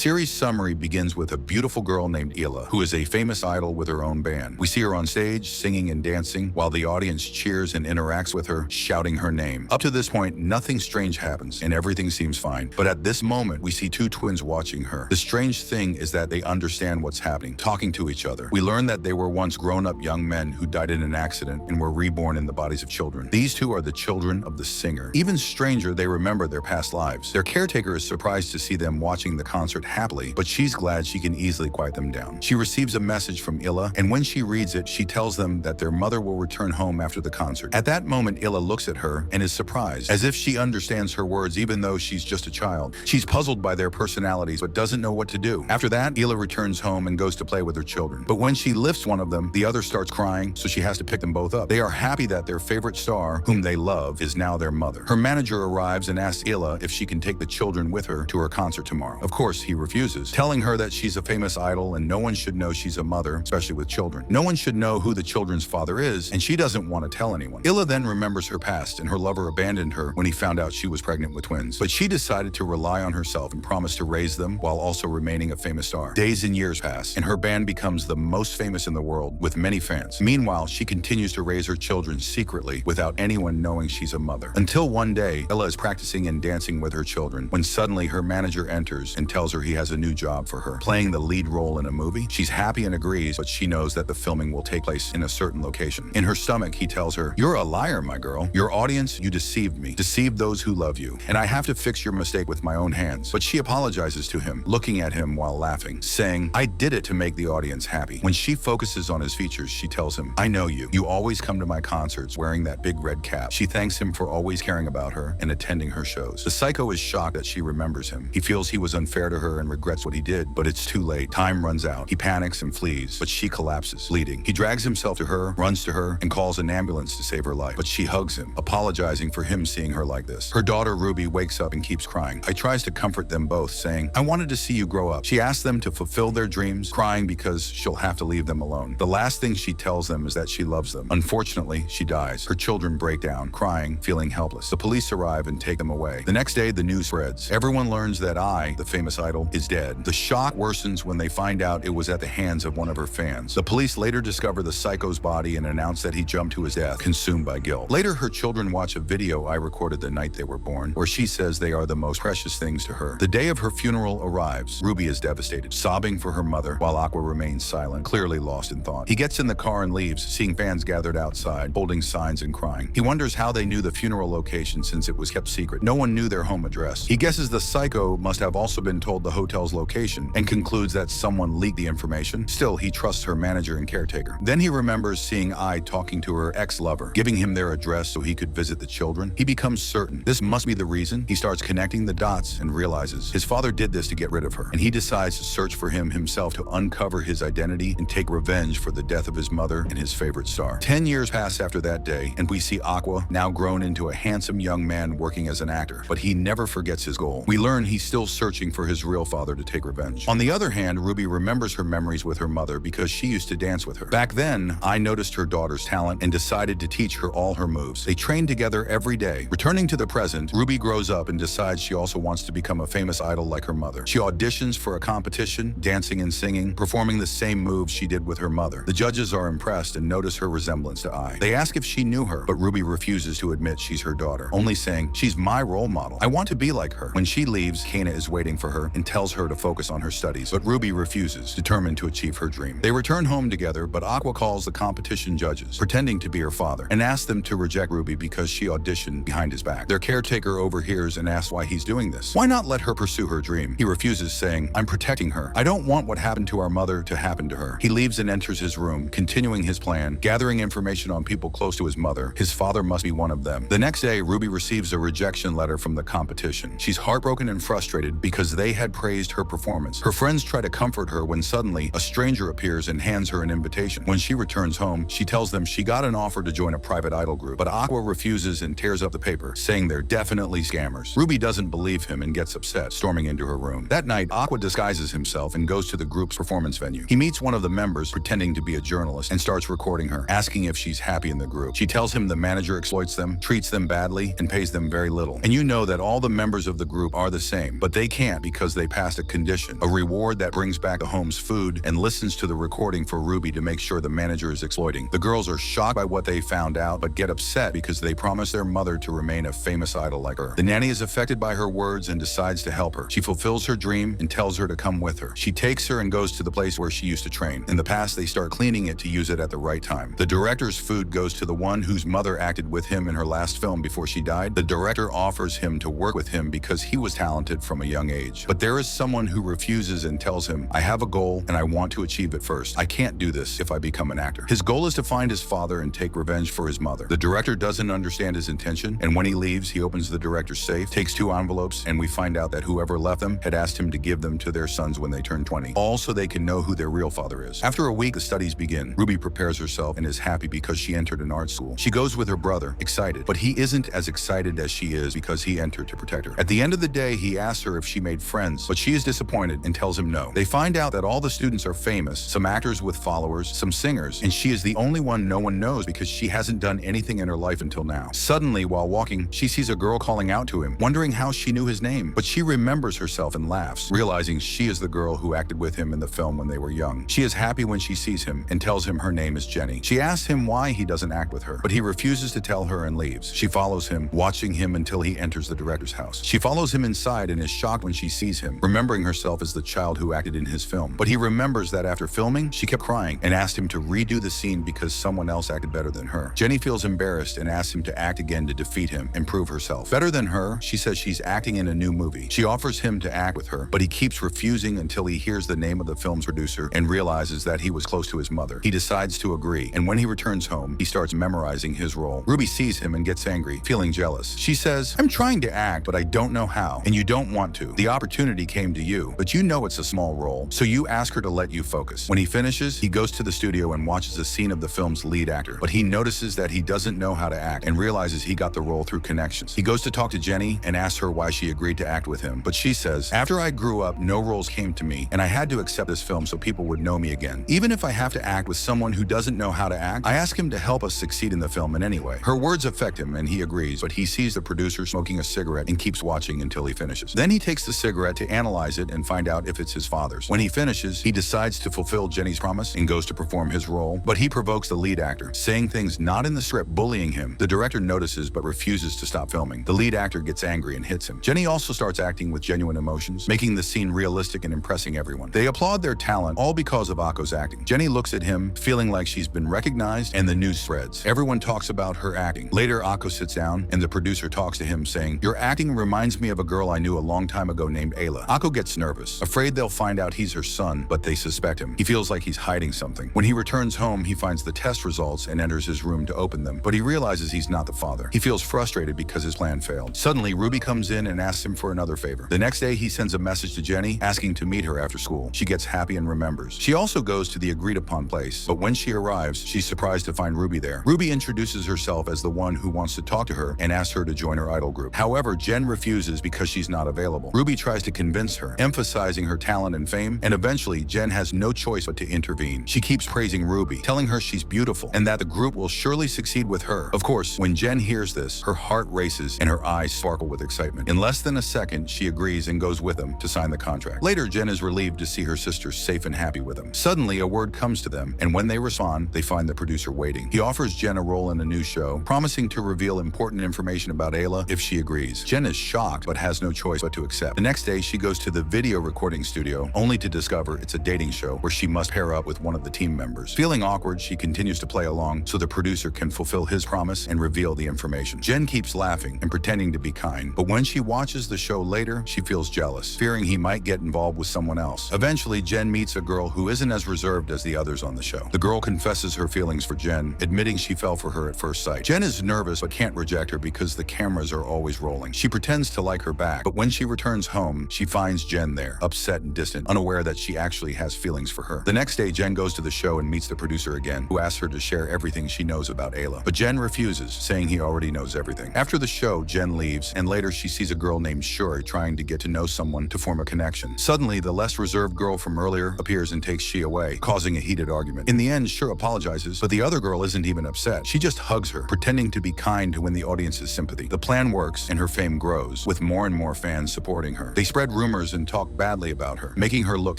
series summary begins with a beautiful girl named Ila, who is a famous idol with her own band. We see her on stage, singing and dancing, while the audience cheers and interacts with her, shouting her name. Up to this point, nothing strange happens, and everything seems fine. But at this moment, we see two twins watching her. The strange thing is that they understand what's happening, talking to each other. We learn that they were once grown-up young men who died in an accident and were reborn in the bodies of children. These two are the children of the singer. Even stranger, they remember their past lives. Their caretaker is surprised to see them watching the concert happily, but she's glad she can easily quiet them down. She receives a message from Ila, and when she reads it, she tells them that their mother will return home after the concert. At that moment, Ila looks at her and is surprised, as if she understands her words even though she's just a child. She's puzzled by their personalities but doesn't know what to do. After that, Ila returns home and goes to play with her children. But when she lifts one of them, the other starts crying, so she has to pick them both up. They are happy that their favorite star, whom they love, is now their mother. Her manager arrives and asks Ila if she can take the children with her to her concert tomorrow. Of course, he refuses, telling her that she's a famous idol and no one should know she's a mother, especially with children. No one should know who the children's father is, and she doesn't want to tell anyone. Ila then remembers her past, and her lover abandoned her when he found out she was pregnant with twins. But she decided to rely on herself and promised to raise them while also remaining a famous star. Days and years pass, and her band becomes the most famous in the world, with many fans. Meanwhile, she continues to raise her children secretly without anyone knowing she's a mother. Until one day, Ila is practicing and dancing with her children when suddenly her manager enters and tells her he has a new job for her, playing the lead role in a movie. She's happy and agrees, but she knows that the filming will take place in a certain location. In her stomach, he tells her, "You're a liar, my girl. Your audience, you deceived me, deceived those who love you, and I have to fix your mistake with my own hands." But she apologizes to him, looking at him while laughing, saying, "I did it to make the audience happy." When she focuses on his features, she tells him, "I know you. You always come to my concerts wearing that big red cap." She thanks him for always caring about her and attending her shows. The psycho is shocked that she remembers him. He feels he was unfair to her and regrets what he did, but it's too late. Time runs out. He panics and flees, but she collapses, bleeding. He drags himself to her, runs to her, and calls an ambulance to save her life. But she hugs him, apologizing for him seeing her like this. Her daughter, Ruby, wakes up and keeps crying. I tries to comfort them both, saying, "I wanted to see you grow up." She asks them to fulfill their dreams, crying because she'll have to leave them alone. The last thing she tells them is that she loves them. Unfortunately, she dies. Her children break down, crying, feeling helpless. The police arrive and take them away. The next day, the news spreads. Everyone learns that the famous idol, is dead. The shock worsens when they find out it was at the hands of one of her fans. The police later discover the psycho's body and announce that he jumped to his death, consumed by guilt. Later, her children watch a video I recorded the night they were born, where she says they are the most precious things to her. The day of her funeral arrives. Ruby is devastated, sobbing for her mother, while Aqua remains silent, clearly lost in thought. He gets in the car and leaves, seeing fans gathered outside, holding signs and crying. He wonders how they knew the funeral location since it was kept secret. No one knew their home address. He guesses the psycho must have also been told the hotel's location and concludes that someone leaked the information. Still, he trusts her manager and caretaker. Then he remembers seeing talking to her ex-lover, giving him their address so he could visit the children. He becomes certain this must be the reason. He starts connecting the dots and realizes his father did this to get rid of her, and he decides to search for him himself to uncover his identity and take revenge for the death of his mother and his favorite star. 10 years pass after that day, and we see Aqua, now grown into a handsome young man working as an actor, but he never forgets his goal. We learn he's still searching for his real father to take revenge. On the other hand, Ruby remembers her memories with her mother because she used to dance with her. Back then, I noticed her daughter's talent and decided to teach her all her moves. They trained together every day. Returning to the present, Ruby grows up and decides she also wants to become a famous idol like her mother. She auditions for a competition, dancing and singing, performing the same moves she did with her mother. The judges are impressed and notice her resemblance to I. They ask if she knew her, but Ruby refuses to admit she's her daughter, only saying, "She's my role model. I want to be like her." When she leaves, Kana is waiting for her and tells her to focus on her studies, but Ruby refuses, determined to achieve her dream. They return home together, but Aqua calls the competition judges, pretending to be her father, and asks them to reject Ruby because she auditioned behind his back. Their caretaker overhears and asks why he's doing this. Why not let her pursue her dream? He refuses, saying, "I'm protecting her. I don't want what happened to our mother to happen to her." He leaves and enters his room, continuing his plan, gathering information on people close to his mother. His father must be one of them. The next day, Ruby receives a rejection letter from the competition. She's heartbroken and frustrated because they had praised her performance. Her friends try to comfort her when suddenly a stranger appears and hands her an invitation. When she returns home, she tells them she got an offer to join a private idol group, but Aqua refuses and tears up the paper, saying they're definitely scammers. Ruby doesn't believe him and gets upset, storming into her room. That night, Aqua disguises himself and goes to the group's performance venue. He meets one of the members pretending to be a journalist and starts recording her, asking if she's happy in the group. She tells him the manager exploits them, treats them badly, and pays them very little. And you know that all the members of the group are the same, but they can't because they past a condition, a reward that brings back the home's food, and listens to the recording for Ruby to make sure the manager is exploiting. The girls are shocked by what they found out, but get upset because they promised their mother to remain a famous idol like her. The nanny is affected by her words and decides to help her. She fulfills her dream and tells her to come with her. She takes her and goes to the place where she used to train. In the past, they start cleaning it to use it at the right time. The director's food goes to the one whose mother acted with him in her last film before she died. The director offers him to work with him because he was talented from a young age. But there is someone who refuses and tells him, I have a goal and I want to achieve it first. I can't do this if I become an actor. His goal is to find his father and take revenge for his mother. The director doesn't understand his intention, and when he leaves, he opens the director's safe, takes 2 envelopes, and we find out that whoever left them had asked him to give them to their sons when they turn 20, all so they can know who their real father is. After a week, the studies begin. Ruby prepares herself and is happy because she entered an art school. She goes with her brother, excited, but he isn't as excited as she is because he entered to protect her. At the end of the day, he asks her if she made friends, but she is disappointed and tells him no. They find out that all the students are famous, some actors with followers, some singers, and she is the only one no one knows because she hasn't done anything in her life until now. Suddenly, while walking, she sees a girl calling out to him, wondering how she knew his name, but she remembers herself and laughs, realizing she is the girl who acted with him in the film when they were young. She is happy when she sees him and tells him her name is Jenny. She asks him why he doesn't act with her, but he refuses to tell her and leaves. She follows him, watching him until he enters the director's house. She follows him inside and is shocked when she sees him, remembering herself as the child who acted in his film. But he remembers that after filming, she kept crying and asked him to redo the scene because someone else acted better than her. Jenny feels embarrassed and asks him to act again to defeat him and prove herself. Better than her, she says she's acting in a new movie. She offers him to act with her, but he keeps refusing until he hears the name of the film's producer and realizes that he was close to his mother. He decides to agree, and when he returns home, he starts memorizing his role. Ruby sees him and gets angry, feeling jealous. She says, I'm trying to act, but I don't know how, and you don't want to. The opportunity came to you, but you know it's a small role, so you ask her to let you focus. When he finishes, he goes to the studio and watches a scene of the film's lead actor, but he notices that he doesn't know how to act and realizes he got the role through connections. He goes to talk to Jenny and asks her why she agreed to act with him, but she says, after I grew up, no roles came to me, and I had to accept this film so people would know me again. Even if I have to act with someone who doesn't know how to act, I ask him to help us succeed in the film in any way. Her words affect him and he agrees, but he sees the producer smoking a cigarette and keeps watching until he finishes. Then he takes the cigarette to analyze it and find out if it's his father's. When he finishes, he decides to fulfill Jenny's promise and goes to perform his role, but he provokes the lead actor, saying things not in the script, bullying him. The director notices but refuses to stop filming. The lead actor gets angry and hits him. Jenny also starts acting with genuine emotions, making the scene realistic and impressing everyone. They applaud their talent, all because of Akko's acting. Jenny looks at him, feeling like she's been recognized, and the news spreads. Everyone talks about her acting. Later, Akko sits down, and the producer talks to him, saying, your acting reminds me of a girl I knew a long time ago named Ayla. Akko gets nervous, afraid they'll find out he's her son, but they suspect him. He feels like he's hiding something. When he returns home, he finds the test results and enters his room to open them, but he realizes he's not the father. He feels frustrated because his plan failed. Suddenly, Ruby comes in and asks him for another favor. The next day, he sends a message to Jenny, asking to meet her after school. She gets happy and remembers. She also goes to the agreed-upon place, but when she arrives, she's surprised to find Ruby there. Ruby introduces herself as the one who wants to talk to her and asks her to join her idol group. However, Jen refuses because she's not available. Ruby tries to convince her, emphasizing her talent and fame, and eventually, Jen has no choice but to intervene. She keeps praising Ruby, telling her she's beautiful and that the group will surely succeed with her. Of course, when Jen hears this, her heart races and her eyes sparkle with excitement. In less than a second, she agrees and goes with them to sign the contract. Later, Jen is relieved to see her sister safe and happy with him. Suddenly, a word comes to them, and when they respond, they find the producer waiting. He offers Jen a role in a new show, promising to reveal important information about Ayla if she agrees. Jen is shocked, but has no choice but to accept. The next day, she goes to the video recording studio, only to discover it's a dating show where she must pair up with one of the team members. Feeling awkward, she continues to play along so the producer can fulfill his promise and reveal the information. Jen keeps laughing and pretending to be kind, but when she watches the show later, she feels jealous, fearing he might get involved with someone else. Eventually, Jen meets a girl who isn't as reserved as the others on the show. The girl confesses her feelings for Jen, admitting she fell for her at first sight. Jen is nervous but can't reject her because the cameras are always rolling. She pretends to like her back, but when she returns home, she finds Jen there, upset and distant, unaware that she actually has feelings for her. The next day, Jen goes to the show and meets the producer again, who asks her to share everything she knows about Ayla. But Jen refuses, saying he already knows everything. After the show, Jen leaves, and later she sees a girl named Shuri trying to get to know someone to form a connection. Suddenly, the less reserved girl from earlier appears and takes She away, causing a heated argument. In the end, Shuri apologizes, but the other girl isn't even upset. She just hugs her, pretending to be kind to win the audience's sympathy. The plan works, and her fame grows, with more and more fans supporting her. They spread rumors and talk badly about her, making her look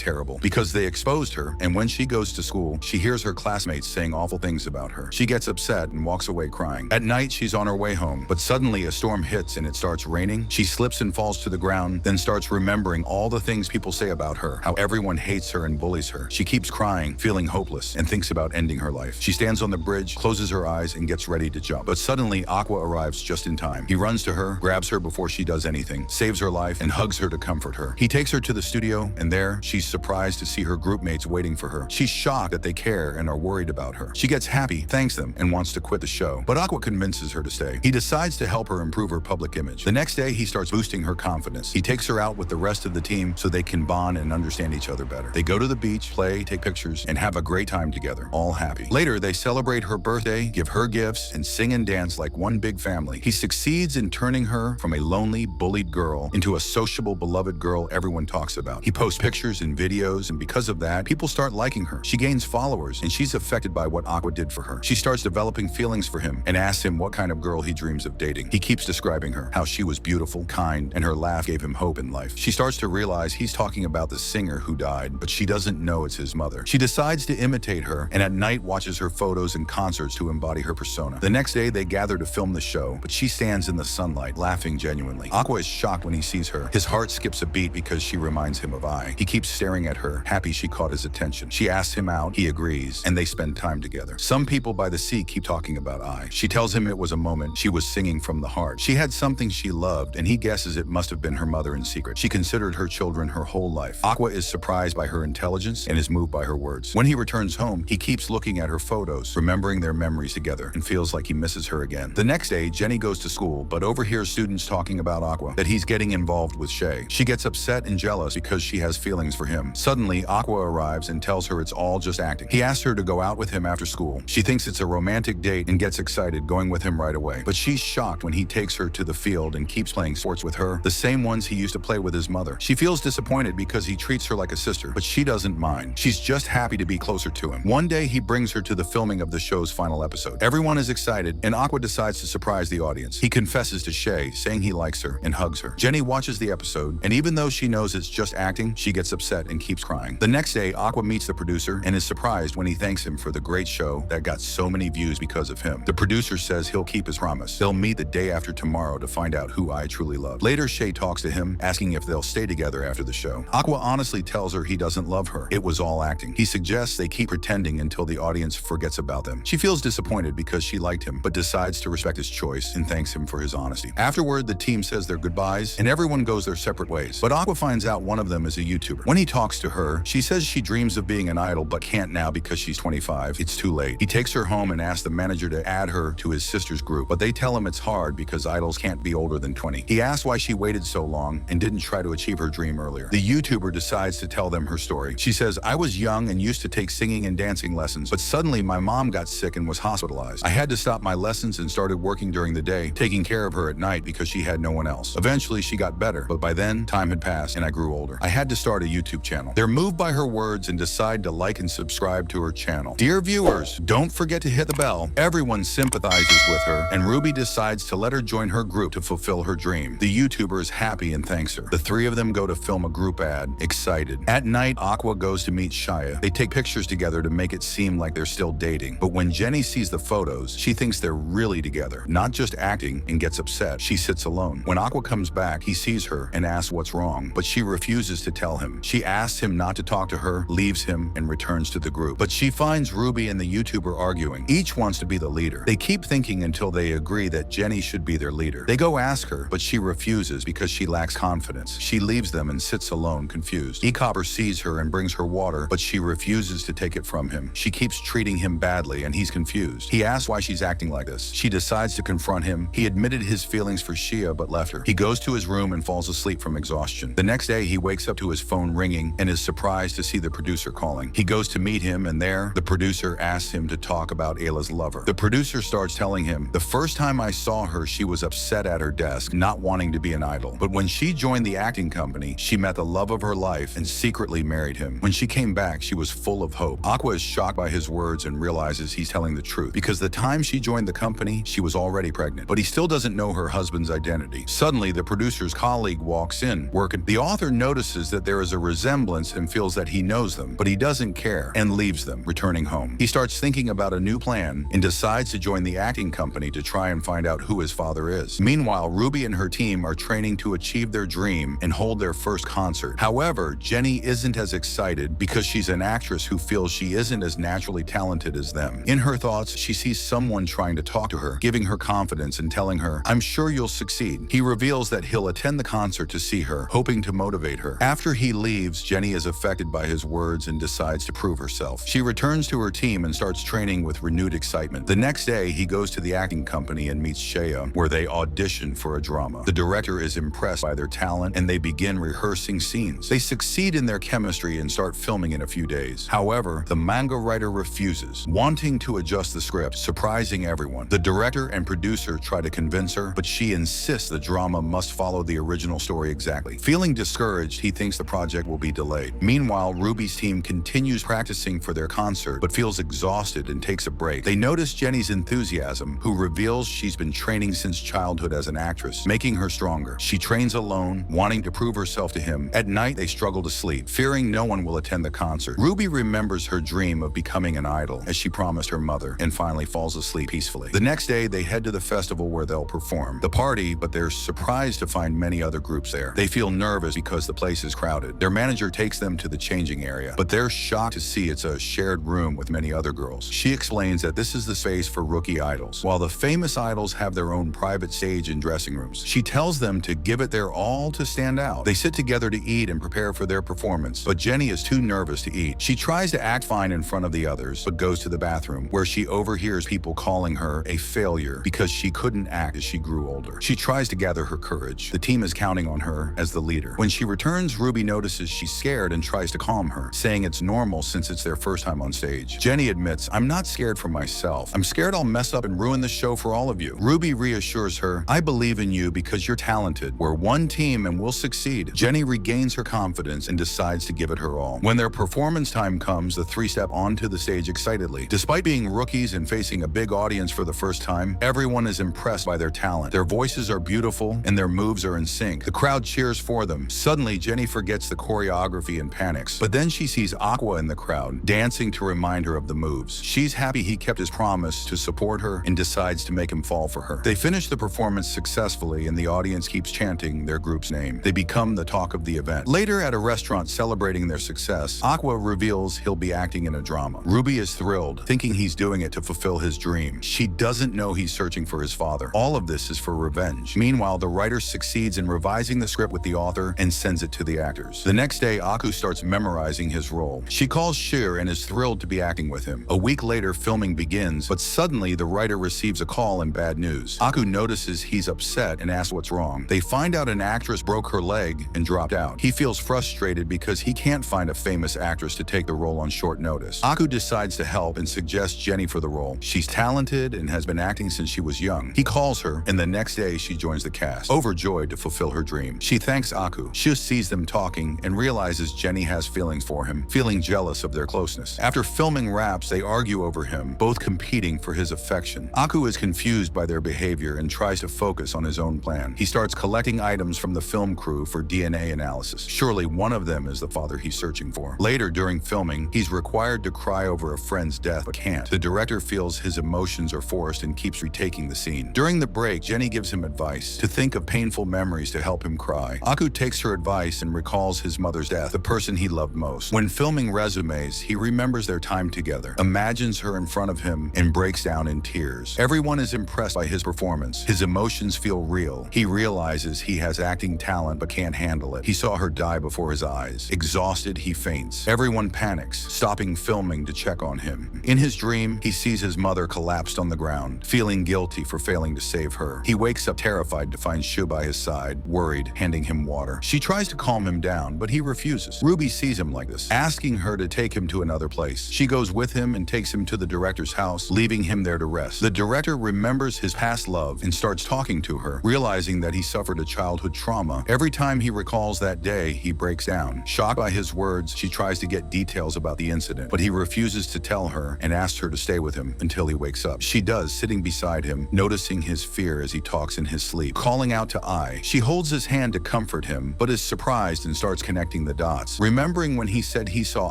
terrible because they exposed her, and when she goes to school, she hears her classmates saying awful things about her. She gets upset and walks away crying. At night, she's on her way home, but suddenly a storm hits and it starts raining. She slips and falls to the ground, then starts remembering all the things people say about her, how everyone hates her and bullies her. She keeps crying, feeling hopeless, and thinks about ending her life. She stands on the bridge, closes her eyes, and gets ready to jump. But suddenly, Aqua arrives just in time. He runs to her, grabs her before she does anything, saves her life, and hugs her to comfort her. He takes her to the studio, and there, she's surprised to see her group mates waiting for her. She's shocked that they care and are worried about her. She gets happy, thanks them, and wants to quit the show. But Aqua convinces her to stay. He decides to help her improve her public image. The next day, he starts boosting her confidence. He takes her out with the rest of the team so they can bond and understand each other better. They go to the beach, play, take pictures, and have a great time together, all happy. Later, they celebrate her birthday, give her gifts, and sing and dance like one big family. He succeeds in turning her from a lonely, bullied girl into a sociable, beloved girl everyone talks about. He posts pictures and videos, and because of that, people start liking her. She gains followers, and she's affected by what Aqua did for her. She starts developing feelings for him and asks him what kind of girl he dreams of dating. He keeps describing her, how she was beautiful, kind, and her laugh gave him hope in life. She starts to realize he's talking about the singer who died, but she doesn't know it's his mother. She decides to imitate her, and at night watches her photos and concerts to embody her persona. The next day, they gather to film the show, but she stands in the sunlight, laughing genuinely. Aqua is shocked when he sees her. His heart skips a beat because she reminds him of I. He keeps staring at her, happy she caught his attention. She asks him out, he agrees, and they spend time together. Some people by the sea keep talking about I. She tells him it was a moment she was singing from the heart. She had something she loved, and he guesses it must have been her mother in secret. She considered her children her whole life. Aqua is surprised by her intelligence and is moved by her words. When he returns home, he keeps looking at her photos, remembering their memories together, and feels like he misses her again. The next day, Jenny goes to school, but overhears students talking about Aqua, that he's getting involved with Shay. She gets upset and jealous because she has feelings for him. Suddenly, Aqua arrives and tells her it's all just acting. He asks her to go out with him after school. She thinks it's a romantic date and gets excited, going with him right away. But she's shocked when he takes her to the field and keeps playing sports with her, the same ones he used to play with his mother. She feels disappointed because he treats her like a sister, but she doesn't mind. She's just happy to be closer to him. One day, he brings her to the filming of the show's final episode. Everyone is excited, and Aqua decides to surprise the audience. He confesses to Shay, saying he likes her, and hugs her. Jenny watches the episode, and even though she knows it's just acting, she gets upset and keeps crying. The next day, Aqua meets the producer and is surprised when he thanks him for the great show that got so many views because of him. The producer says he'll keep his promise. They'll meet the day after tomorrow to find out who I truly love. Later, Shay talks to him, asking if they'll stay together after the show. Aqua honestly tells her he doesn't love her. It was all acting. He suggests they keep pretending until the audience forgets about them. She feels disappointed because she liked him, but decides to respect his choice and thanks him for his honesty. Afterward, the team says their goodbyes, and everyone goes their separate ways. But Aqua finds out one of them is a YouTuber. When he talks to her, she says she dreams of being an idol but can't now because she's 25. It's too late. He takes her home and asks the manager to add her to his sister's group, but they tell him it's hard because idols can't be older than 20. He asks why she waited so long and didn't try to achieve her dream earlier. The YouTuber decides to tell them her story. She says, I was young and used to take singing and dancing lessons, but suddenly my mom got sick and was hospitalized. I had to stop my lessons and started working during the day, taking care of her at night because she had no one else. Eventually, she got better, but by then, time had passed and I grew older. I had to start a YouTube channel. They're moved by her words and decide to like and subscribe to her channel. Dear viewers, don't forget to hit the bell. Everyone sympathizes with her, and Ruby decides to let her join her group to fulfill her dream. The YouTuber is happy and thanks her. The three of them go to film a group ad, excited. At night, Aqua goes to meet Shia. They take pictures together to make it seem like they're still dating. But when Jenny sees the photos, she thinks they're really together, not just acting, and gets upset. She sits alone. When Aqua comes back, he sees her and asks what's wrong, but she refuses to tell him. She asks him not to talk to her, leaves him, and returns to the group. But she finds Ruby and the YouTuber arguing. Each wants to be the leader. They keep thinking until they agree that Jenny should be their leader. They go ask her, but she refuses because she lacks confidence. She leaves them and sits alone, confused. E-Copper sees her and brings her water, but she refuses to take it from him. She keeps treating him badly, and he's confused. He asks why she's acting like this. She decides to confront him. He admitted his feelings for Shia, but left her. He goes to his room and falls asleep from exhaustion. The next day, he wakes up to his phone ringing and is surprised to see the producer calling. He goes to meet him, and there, the producer asks him to talk about Ayla's lover. The producer starts telling him, the first time I saw her, she was upset at her desk, not wanting to be an idol. But when she joined the acting company, she met the love of her life and secretly married him. When she came back, she was full of hope. Aqua is shocked by his words and realizes he's telling the truth, because the time she joined the company, she was already pregnant. But he still doesn't know her husband's identity. Suddenly, the producer's colleague walks in, again, working. The author notices that there is a resemblance and feels that he knows them, but he doesn't care and leaves them, returning home. He starts thinking about a new plan and decides to join the acting company to try and find out who his father is. Meanwhile, Ruby and her team are training to achieve their dream and hold their first concert. However, Jenny isn't as excited because she's an actress who feels she isn't as naturally talented as them. In her thoughts, she sees someone trying to talk to her, giving her confidence and telling her, "I'm sure you'll succeed." He reveals that he'll attend the concert to see her, hoping to motivate her. After he leaves, Jenny is affected by his words and decides to prove herself. She returns to her team and starts training with renewed excitement. The next day, he goes to the acting company and meets Shea, where they audition for a drama. The director is impressed by their talent and they begin rehearsing scenes. They succeed in their chemistry and start filming in a few days. However, the manga writer refuses, wanting to adjust the script, surprising everyone. The director and producer try to convince her, but she insists the drama must follow the original story exactly. Feeling discouraged, he thinks the project will be delayed. Meanwhile, Ruby's team continues practicing for their concert, but feels exhausted and takes a break. They notice Jenny's enthusiasm, who reveals she's been training since childhood as an actress, making her stronger. She trains alone, wanting to prove herself to him. At night, they struggle to sleep, fearing no one will attend the concert. Ruby remembers her dream of becoming an idol, as she promised her mother, and finally falls asleep peacefully. The next day, they head to the festival where they'll perform. The party, but they're surprised to find many other groups there. They feel nervous because the place is crowded. Their manager takes them to the changing area, but they're shocked to see it's a shared room with many other girls. She explains that this is the space for rookie idols, while the famous idols have their own private stage and dressing rooms. She tells them to give it their all to stand out. They sit together to eat and prepare for their performance, but Jenny is too nervous to eat. She tries to act fine in front of the others, but goes to the bathroom, where she overhears people calling her a failure because she couldn't act as she grew older. She tries to gather her courage. The team is counting on her as the leader. When she returns, Ruby notices she's scared and tries to calm her, saying it's normal since it's their first time on stage. Jenny admits, "I'm not scared for myself. I'm scared I'll mess up and ruin the show for all of you." Ruby reassures her, "I believe in you because you're talented. We're one team and we'll succeed." Jenny regains her confidence and decides to give it her all. When their performance time comes, the three step onto the stage excitedly. Despite being rookies and facing a big audience for the first time, everyone is impressed by their talent. Their voices are beautiful and their moves are in sync. The crowd cheers for them. Suddenly, Jenny forgets the choreography and panics. But then she sees Aqua in the crowd, dancing to remind her of the moves. She's happy he kept his promise to support her and decides to make him fall for her. They finish the performance successfully and the audience keeps chanting their group's name. They become the talk of the event. Later, at a restaurant celebrating their success, Aqua reveals he'll be acting in a drama. Ruby is thrilled, thinking he's doing it to fulfill his dream. She doesn't know he's searching for his father. All of this is for revenge. Meanwhile, the writer succeeds in revising the script with the author and sends it to the actors. The next day, Aku starts memorizing his role. She calls Shir and is thrilled to be acting with him. A week later, filming begins, but suddenly the writer receives a call and bad news. Aku notices he's upset and asks what's wrong. They find out an actress broke her leg and dropped out. He feels frustrated because he can't find a famous actress to take the role on short notice. Aku decides to help and suggests Jenny for the role. She's talented and has been acting since she was young. He calls her, and the next day she joins the cast, overjoyed to fulfill her dream. She thanks Aku. She sees them talking and realizes Jenny has feelings for him, feeling jealous of their closeness. After filming wraps, they argue over him, both competing for his affection. Aku is confused by their behavior and tries to focus on his own plan. He starts collecting items from the film crew for DNA analysis. Surely one of them is the father he's searching for. Later, during filming, he's required to cry over a friend's death but can't. The director feels his emotions are forced and keeps retaking the scene. During the break, Jenny gives him advice to think of painful memories to help him cry. Aku takes her advice and recalls his mother's death, the person he loved most. When filming resumes, he remembers their time together, imagines her in front of him, and breaks down in tears. Everyone is impressed by his performance. His emotions feel real. He realizes he has acting talent but can't handle it. He saw her die before his eyes. Exhausted, he faints. Everyone panics, stopping filming to check on him. In his dream, he sees his mother collapsed on the ground, feeling guilty for failing to save her. He wakes up terrified to find Shu by his side, worried, handing him water. She tries to calm him down, but he refuses. Ruby sees him like this, asking her to take him to another place. She goes with him and takes him to the director's house, leaving him there to rest. The director remembers his past love and starts talking to her, realizing that he suffered a childhood trauma. Every time he recalls that day, he breaks down. Shocked by his words, she tries to get details about the incident, but he refuses to tell her and asks her to stay with him until he wakes up. She does, sitting beside him, noticing his fear as he talks in his sleep. Calling out to I, she holds his hand to comfort comfort him, but is surprised and starts connecting the dots. Remembering when he said he saw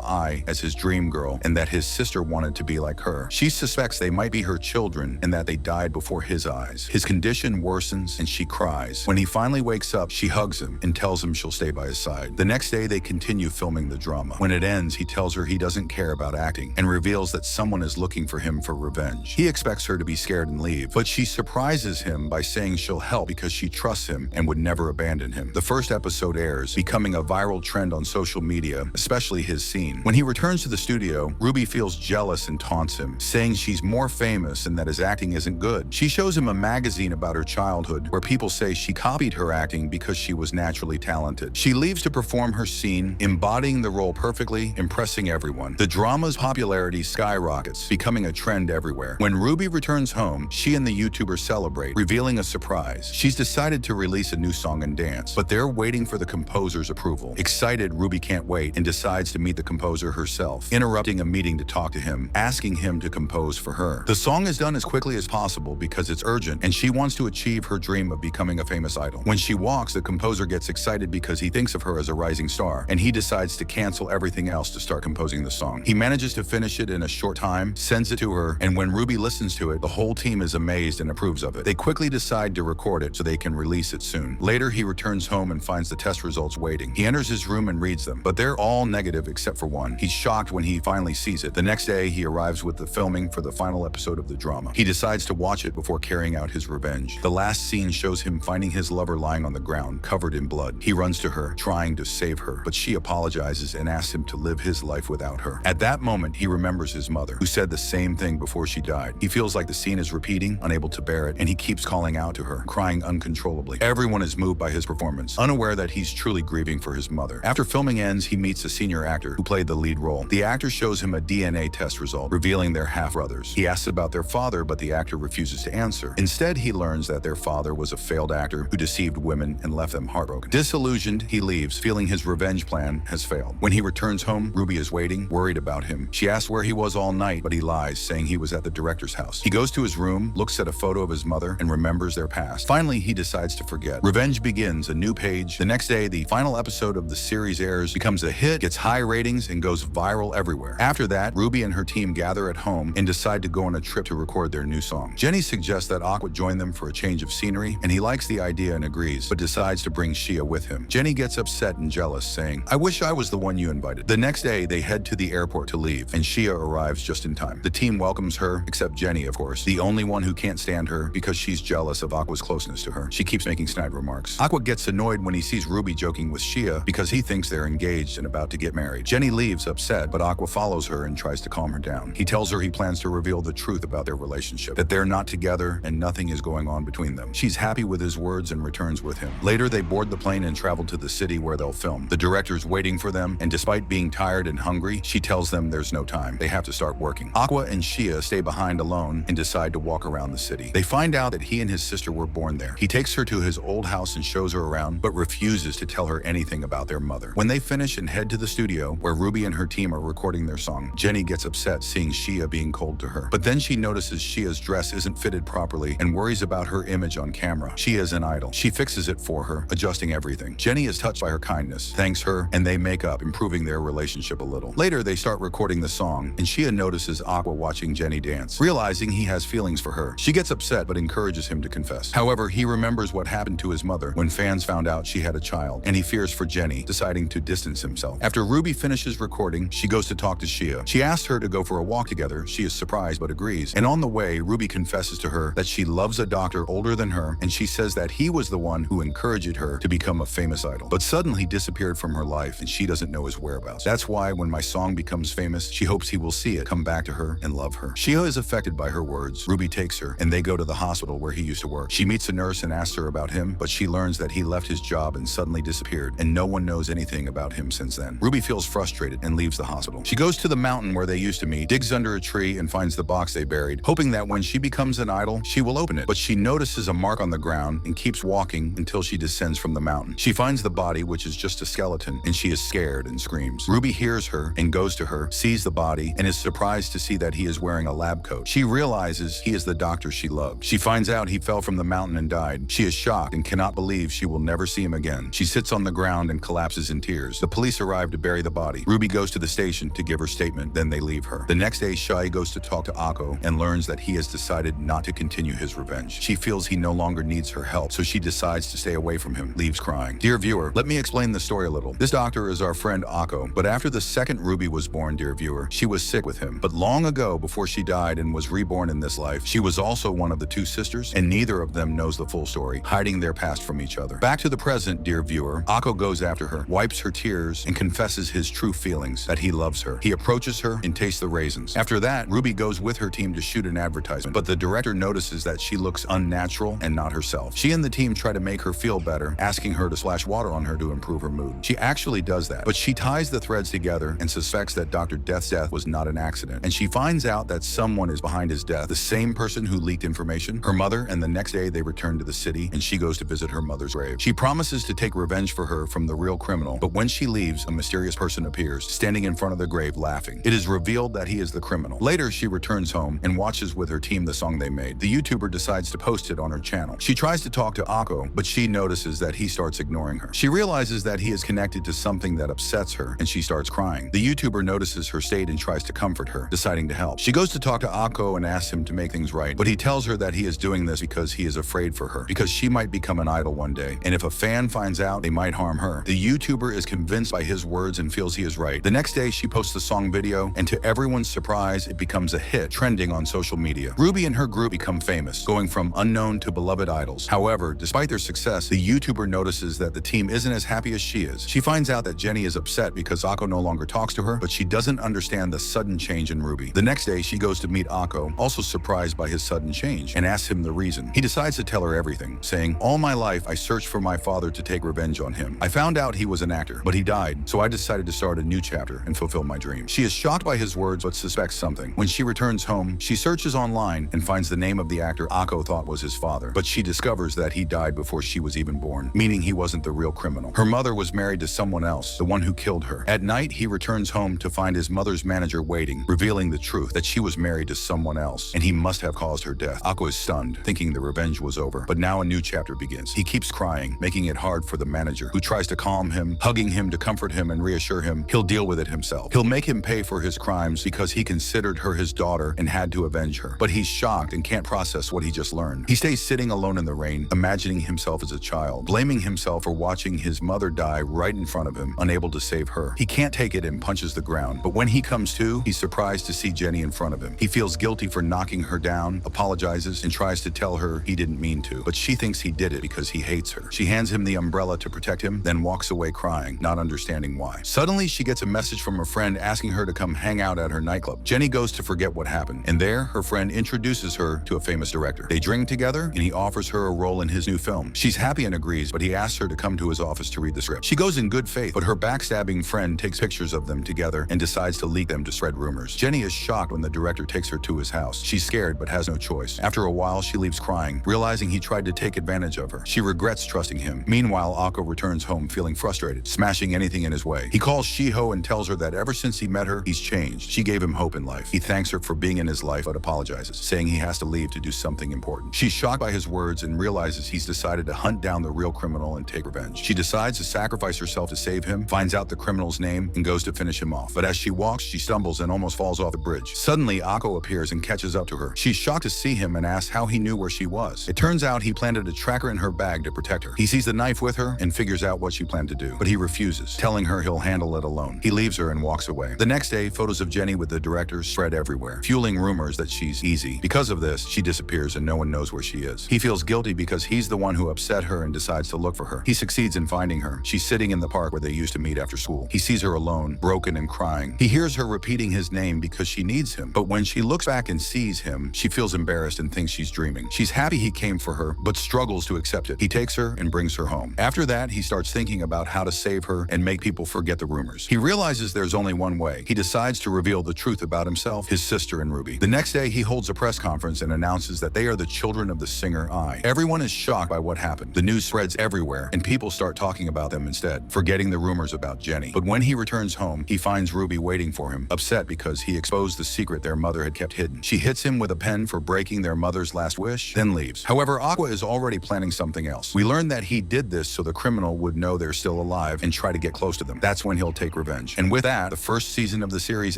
Ai as his dream girl and that his sister wanted to be like her, she suspects they might be her children and that they died before his eyes. His condition worsens and she cries. When he finally wakes up, she hugs him and tells him she'll stay by his side. The next day, they continue filming the drama. When it ends, he tells her he doesn't care about acting and reveals that someone is looking for him for revenge. He expects her to be scared and leave, but she surprises him by saying she'll help because she trusts him and would never abandon him. The first episode airs, becoming a viral trend on social media, especially his scene. When he returns to the studio, Ruby feels jealous and taunts him, saying she's more famous and that his acting isn't good. She shows him a magazine about her childhood where people say she copied her acting because she was naturally talented. She leaves to perform her scene, embodying the role perfectly, impressing everyone. The drama's popularity skyrockets, becoming a trend everywhere. When Ruby returns home, she and the YouTuber celebrate, revealing a surprise. She's decided to release a new song and dance, but they're waiting for the composer's approval. Excited, Ruby can't wait and decides to meet the composer herself, interrupting a meeting to talk to him, asking him to compose for her. The song is done as quickly as possible because it's urgent and she wants to achieve her dream of becoming a famous idol. When she walks, the composer gets excited because he thinks of her as a rising star, and he decides to cancel everything else to start composing the song. He manages to finish it in a short time, sends it to her, and when Ruby listens to it, the whole team is amazed and approves of it. They quickly decide to record it so they can release it soon. Later, he returns home and finds the test results waiting. He enters his room and reads them, but they're all negative except for one. He's shocked when he finally sees it. The next day, he arrives with the filming for the final episode of the drama. He decides to watch it before carrying out his revenge. The last scene shows him finding his lover lying on the ground, covered in blood. He runs to her, trying to save her, but she apologizes and asks him to live his life without her. At that moment, he remembers his mother, who said the same thing before she died. He feels like the scene is repeating, unable to bear it, and he keeps calling out to her, crying uncontrollably. Everyone is moved by his performance, unaware that he's truly grieving for his mother. After filming ends, he meets a senior actor who played the lead role. The actor shows him a DNA test result, revealing they're half-brothers. He asks about their father, but the actor refuses to answer. Instead, he learns that their father was a failed actor who deceived women and left them heartbroken. Disillusioned, he leaves, feeling his revenge plan has failed. When he returns home, Ruby is waiting, worried about him. She asks where he was all night, but he lies, saying he was at the director's house. He goes to his room, looks at a photo of his mother, and remembers their past. Finally, he decides to forget. Revenge begins, a new page. The next day, the final episode of the series airs, becomes a hit, gets high ratings, and goes viral everywhere. After that, Ruby and her team gather at home and decide to go on a trip to record their new song. Jenny suggests that Aqua join them for a change of scenery, and he likes the idea and agrees, but decides to bring Shia with him. Jenny gets upset and jealous, saying, "I wish I was the one you invited." The next day, they head to the airport to leave, and Shia arrives just in time. The team welcomes her, except Jenny, of course, the only one who can't stand her because she's jealous of Aqua's closeness to her. She keeps making snide remarks. Aqua gets annoyed when he sees Ruby joking with Shia because he thinks they're engaged and about to get married. Jenny leaves upset, but Aqua follows her and tries to calm her down. He tells her he plans to reveal the truth about their relationship, that they're not together and nothing is going on between them. She's happy with his words and returns with him. Later, they board the plane and travel to the city where they'll film. The director's waiting for them, and despite being tired and hungry, she tells them there's no time. They have to start working. Aqua and Shia stay behind alone and decide to walk around the city. They find out that he and his sister were born there. He takes her to his old house and shows her around, but refuses to tell her anything about their mother. When they finish and head to the studio, where Ruby and her team are recording their song, Jenny gets upset seeing Shia being cold to her. But then she notices Shia's dress isn't fitted properly and worries about her image on camera. Shia is an idol. She fixes it for her, adjusting everything. Jenny is touched by her kindness, thanks her, and they make up, improving their relationship a little. Later, they start recording the song, and Shia notices Aqua watching Jenny dance. Realizing he has feelings for her, she gets upset but encourages him to confess. However, he remembers what happened to his mother when fans found out she had a child, and he fears for Jenny, deciding to distance himself. After Ruby finishes recording, she goes to talk to Shia. She asks her to go for a walk together. She is surprised but agrees, and on the way, Ruby confesses to her that she loves a doctor older than her, and she says that he was the one who encouraged her to become a famous idol. But suddenly disappeared from her life, and she doesn't know his whereabouts. That's why when my song becomes famous, she hopes he will see it, come back to her, and love her. Shia is affected by her words. Ruby takes her, and they go to the hospital where he used to work. She meets a nurse and asks her about him, but she learns that he left his job and suddenly disappeared, and no one knows anything about him since then. Ruby feels frustrated and leaves the hospital. She goes to the mountain where they used to meet, digs under a tree, and finds the box they buried, hoping that when she becomes an idol, she will open it. But she notices a mark on the ground and keeps walking until she descends from the mountain. She finds the body, which is just a skeleton, and she is scared and screams. Ruby hears her and goes to her, sees the body, and is surprised to see that he is wearing a lab coat. She realizes he is the doctor she loved. She finds out he fell from the mountain and died. She is shocked and cannot believe she will never never see him again. She sits on the ground and collapses in tears. The police arrive to bury the body. Ruby goes to the station to give her statement, then they leave her. The next day, Shai goes to talk to Akko and learns that he has decided not to continue his revenge. She feels he no longer needs her help, so she decides to stay away from him, leaves crying. Dear viewer, let me explain the story a little. This doctor is our friend Akko, but after the second Ruby was born, dear viewer, she was sick with him. But long ago, before she died and was reborn in this life, she was also one of the two sisters, and neither of them knows the full story, hiding their past from each other. Back to the present, dear viewer, Akko goes after her, wipes her tears, and confesses his true feelings, that he loves her. He approaches her and tastes the raisins. After that, Ruby goes with her team to shoot an advertisement, but the director notices that she looks unnatural and not herself. She and the team try to make her feel better, asking her to splash water on her to improve her mood. She actually does that, but she ties the threads together and suspects that Dr. Death's death was not an accident, and she finds out that someone is behind his death, the same person who leaked information, her mother, and the next day they return to the city and she goes to visit her mother's grave. She promises to take revenge for her from the real criminal, but when she leaves, a mysterious person appears, standing in front of the grave laughing. It is revealed that he is the criminal. Later, she returns home and watches with her team the song they made. The YouTuber decides to post it on her channel. She tries to talk to Akko, but she notices that he starts ignoring her. She realizes that he is connected to something that upsets her, and she starts crying. The YouTuber notices her state and tries to comfort her, deciding to help. She goes to talk to Akko and asks him to make things right, but he tells her that he is doing this because he is afraid for her, because she might become an idol one day, and if a fan finds out, they might harm her. The YouTuber is convinced by his words and feels he is right. The next day, she posts the song video, and to everyone's surprise, it becomes a hit, trending on social media. Ruby and her group become famous, going from unknown to beloved idols. However, despite their success, the YouTuber notices that the team isn't as happy as she is. She finds out that Jenny is upset because Akko no longer talks to her, but she doesn't understand the sudden change in Ruby. The next day, she goes to meet Akko, also surprised by his sudden change, and asks him the reason. He decides to tell her everything, saying, "All my life, I searched for my father to take revenge on him. I found out he was an actor, but he died, so I decided to start a new chapter and fulfill my dream." She is shocked by his words, but suspects something. When she returns home, she searches online and finds the name of the actor Akko thought was his father, but she discovers that he died before she was even born, meaning he wasn't the real criminal. Her mother was married to someone else, the one who killed her. At night, he returns home to find his mother's manager waiting, revealing the truth, that she was married to someone else, and he must have caused her death. Akko is stunned, thinking the revenge was over, but now a new chapter begins. He keeps crying, making it hard for the manager, who tries to calm him, hugging him to comfort him and reassure him he'll deal with it himself. He'll make him pay for his crimes because he considered her his daughter and had to avenge her. But he's shocked and can't process what he just learned. He stays sitting alone in the rain, imagining himself as a child, blaming himself for watching his mother die right in front of him, unable to save her. He can't take it and punches the ground, but when he comes to, he's surprised to see Jenny in front of him. He feels guilty for knocking her down, apologizes, and tries to tell her he didn't mean to, but she thinks he did it because he hates her. She hands him the umbrella to protect him, then walks away crying, not understanding why. Suddenly, she gets a message from a friend asking her to come hang out at her nightclub. Jenny goes to forget what happened, and there, her friend introduces her to a famous director. They drink together, and he offers her a role in his new film. She's happy and agrees, but he asks her to come to his office to read the script. She goes in good faith, but her backstabbing friend takes pictures of them together and decides to leak them to spread rumors. Jenny is shocked when the director takes her to his house. She's scared, but has no choice. After a while, she leaves crying, realizing he tried to take advantage of her. She regrets trusting him. Meanwhile, Akko returns home feeling frustrated, smashing anything in his way. He calls Shiho and tells her that ever since he met her, he's changed. She gave him hope in life. He thanks her for being in his life, but apologizes, saying he has to leave to do something important. She's shocked by his words and realizes he's decided to hunt down the real criminal and take revenge. She decides to sacrifice herself to save him, finds out the criminal's name, and goes to finish him off. But as she walks, she stumbles and almost falls off the bridge. Suddenly, Akko appears and catches up to her. She's shocked to see him and asks how he knew where she was. It turns out he planted a tracker in her bag to protect her. He sees the knife with her and figures out what she planned to do, but he refuses, telling her he'll handle it alone. He leaves her and walks away. The next day, photos of Jenny with the director spread everywhere, fueling rumors that she's easy. Because of this, she disappears and no one knows where she is. He feels guilty because he's the one who upset her and decides to look for her. He succeeds in finding her. She's sitting in the park where they used to meet after school. He sees her alone, broken and crying. He hears her repeating his name because she needs him, but when she looks back and sees him, she feels embarrassed and thinks she's dreaming. She's happy he came for her, but struggles to accept it. He takes her and brings her home. After that, he starts thinking about how to save her and make people forget the rumors. He realizes there's only one way. He decides to reveal the truth about himself, his sister, and Ruby. The next day, he holds a press conference and announces that they are the children of the singer I. Everyone is shocked by what happened. The news spreads everywhere, and people start talking about them instead, forgetting the rumors about Jenny. But when he returns home, he finds Ruby waiting for him, upset because he exposed the secret their mother had kept hidden. She hits him with a pen for breaking their mother's last wish, then leaves. However, Aqua is already planning something else. We learn that he did this so the criminal would know they're still alive and try to get close to them. That's when he'll take revenge. And with that, the first season of the series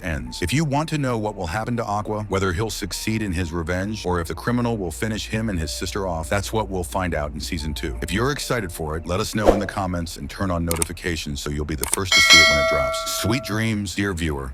ends. If you want to know what will happen to Aqua, whether he'll succeed in his revenge, or if the criminal will finish him and his sister off, that's what we'll find out in season 2. If you're excited for it, let us know in the comments and turn on notifications so you'll be the first to see it when it drops. Sweet dreams, dear viewer.